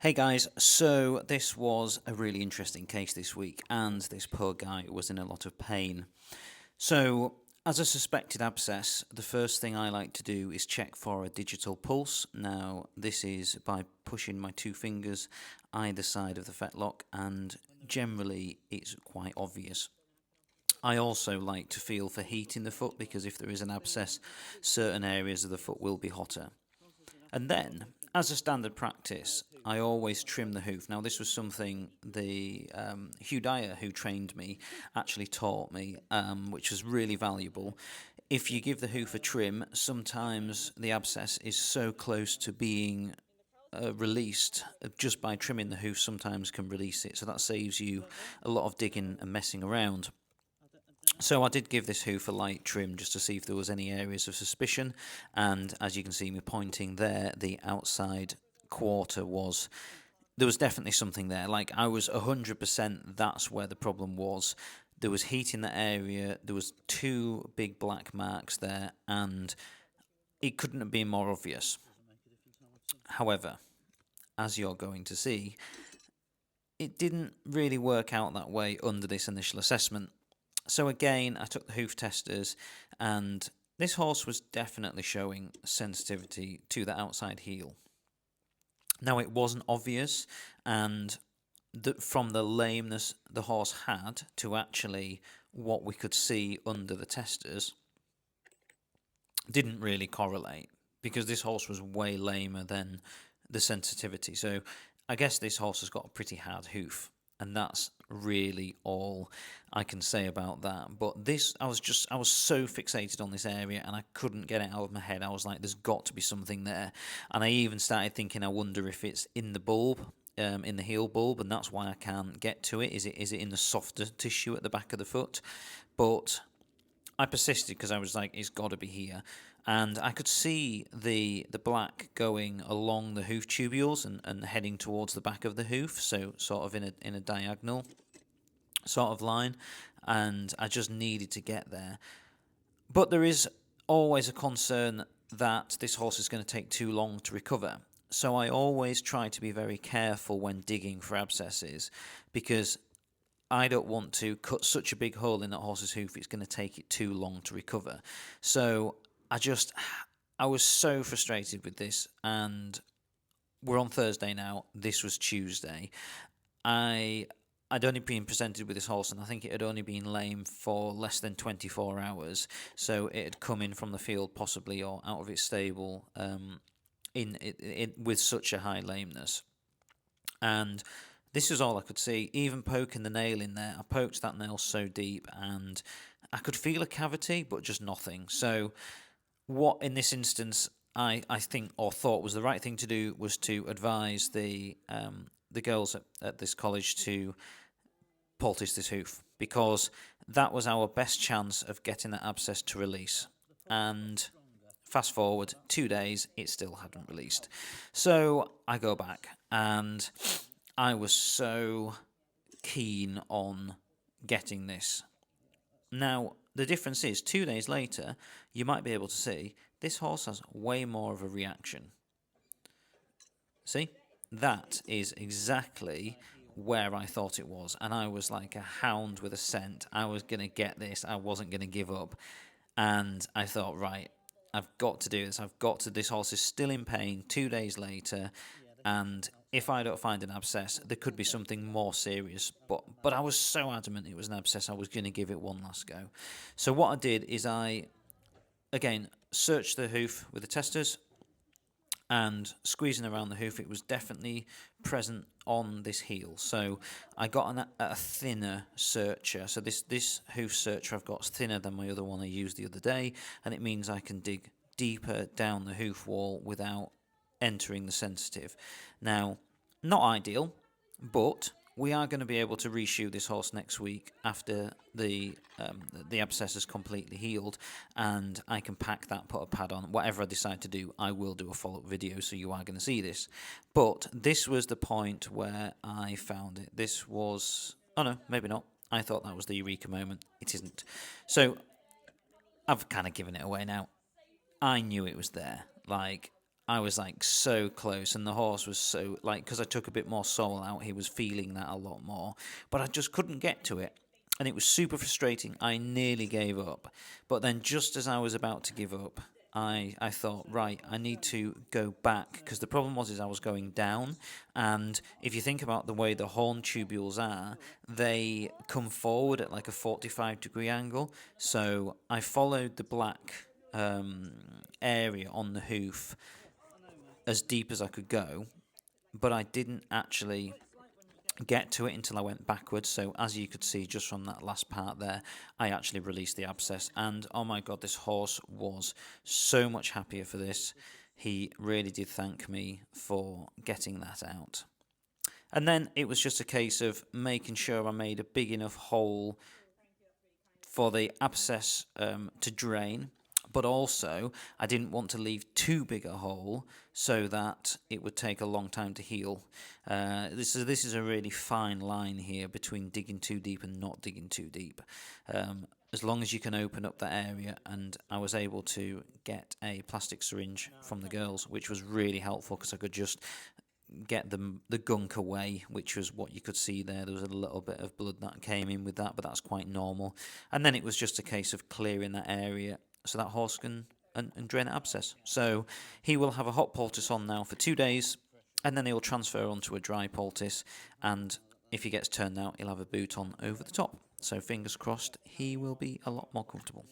Hey guys, so this was a really interesting case this week, and this poor guy was in a lot of pain. So, as a suspected abscess, the first thing I like to do is check for a digital pulse. Now, this is by pushing my two fingers either side of the fetlock, and generally it's quite obvious. I also like to feel for heat in the foot because if there is an abscess, certain areas of the foot will be hotter. And then, as a standard practice, I always trim the hoof. Now, this was something the Hugh Dyer, who trained me, actually taught me, which was really valuable. If you give the hoof a trim, sometimes the abscess is so close to being released, just by trimming the hoof sometimes can release it. So that saves you a lot of digging and messing around. So I did give this hoof a light trim just to see if there was any areas of suspicion, and as you can see me pointing there, the outside quarter there was definitely something there. Like, I was 100% that's where the problem was. There was heat in that area, there was two big black marks there, and it couldn't have been more obvious. However, as you're going to see, it didn't really work out that way under this initial assessment. So again, I took the hoof testers, and this horse was definitely showing sensitivity to the outside heel. Now, it wasn't obvious, and from the lameness the horse had to actually what we could see under the testers didn't really correlate, because this horse was way lamer than the sensitivity. So I guess this horse has got a pretty hard hoof, and that's really all I can say about that. But this, I was so fixated on this area, and I couldn't get it out of my head. I was like, there's got to be something there. And I even started thinking, I wonder if it's in the bulb, in the heel bulb, and that's why I can't get to it. Is it in the softer tissue at the back of the foot? But I persisted because I was like, it's got to be here. And I could see the black going along the hoof tubules and heading towards the back of the hoof, so sort of in a diagonal sort of line, and I just needed to get there. But there is always a concern that this horse is going to take too long to recover. So I always try to be very careful when digging for abscesses, because I don't want to cut such a big hole in that horse's hoof, it's going to take it too long to recover. So I was so frustrated with this, and we're on Thursday now. This was Tuesday. I'd only been presented with this horse, and I think it had only been lame for less than 24 hours. So it had come in from the field, possibly, or out of its stable, with such a high lameness. And this is all I could see. Even poking the nail in there, I poked that nail so deep, and I could feel a cavity, but just nothing. So what, in this instance, I think or thought was the right thing to do was to advise the girls at this college to poultice this hoof, because that was our best chance of getting that abscess to release. And fast forward 2 days, it still hadn't released. So I go back, and I was so keen on getting this. Now, the difference is, 2 days later, you might be able to see, this horse has way more of a reaction. See? That is exactly where I thought it was, and I was like a hound with a scent. I was going to get this. I wasn't going to give up. And I thought, right, I've got to do this. This horse is still in pain 2 days later, and if I don't find an abscess, there could be something more serious. But I was so adamant it was an abscess, I was going to give it one last go. So what I did is I, again, searched the hoof with the testers, and squeezing around the hoof, it was definitely present on this heel. So I got a thinner searcher. So this hoof searcher I've got is thinner than my other one I used the other day, and it means I can dig deeper down the hoof wall without entering the sensitive. Now, not ideal, but we are going to be able to reshoe this horse next week after the abscess is completely healed, and I can pack that, put a pad on. Whatever I decide to do, I will do a follow-up video, so you are going to see this. But this was the point where I found it. This was... oh no, maybe not. I thought that was the eureka moment. It isn't. So I've kind of given it away now. I knew it was there. Like, I was like so close, and the horse was so like, because I took a bit more soul out, he was feeling that a lot more, but I just couldn't get to it, and it was super frustrating. I nearly gave up, but then just as I was about to give up, I thought, right, I need to go back, because the problem was is I was going down, and if you think about the way the horn tubules are, they come forward at like a 45-degree angle. So I followed the black area on the hoof as deep as I could go, but I didn't actually get to it until I went backwards. So as you could see just from that last part there, I actually released the abscess, and oh my god, this horse was so much happier for this. He really did thank me for getting that out. And then it was just a case of making sure I made a big enough hole for the abscess to drain, but also I didn't want to leave too big a hole so that it would take a long time to heal. This is a really fine line here between digging too deep and not digging too deep. As long as you can open up that area, and I was able to get a plastic syringe from the girls, which was really helpful because I could just get the gunk away, which was what you could see there. There was a little bit of blood that came in with that, but that's quite normal. And then it was just a case of clearing that area so that horse can and drain the abscess. So he will have a hot poultice on now for 2 days, and then he'll transfer onto a dry poultice, and if he gets turned out, he'll have a boot on over the top. So fingers crossed, he will be a lot more comfortable.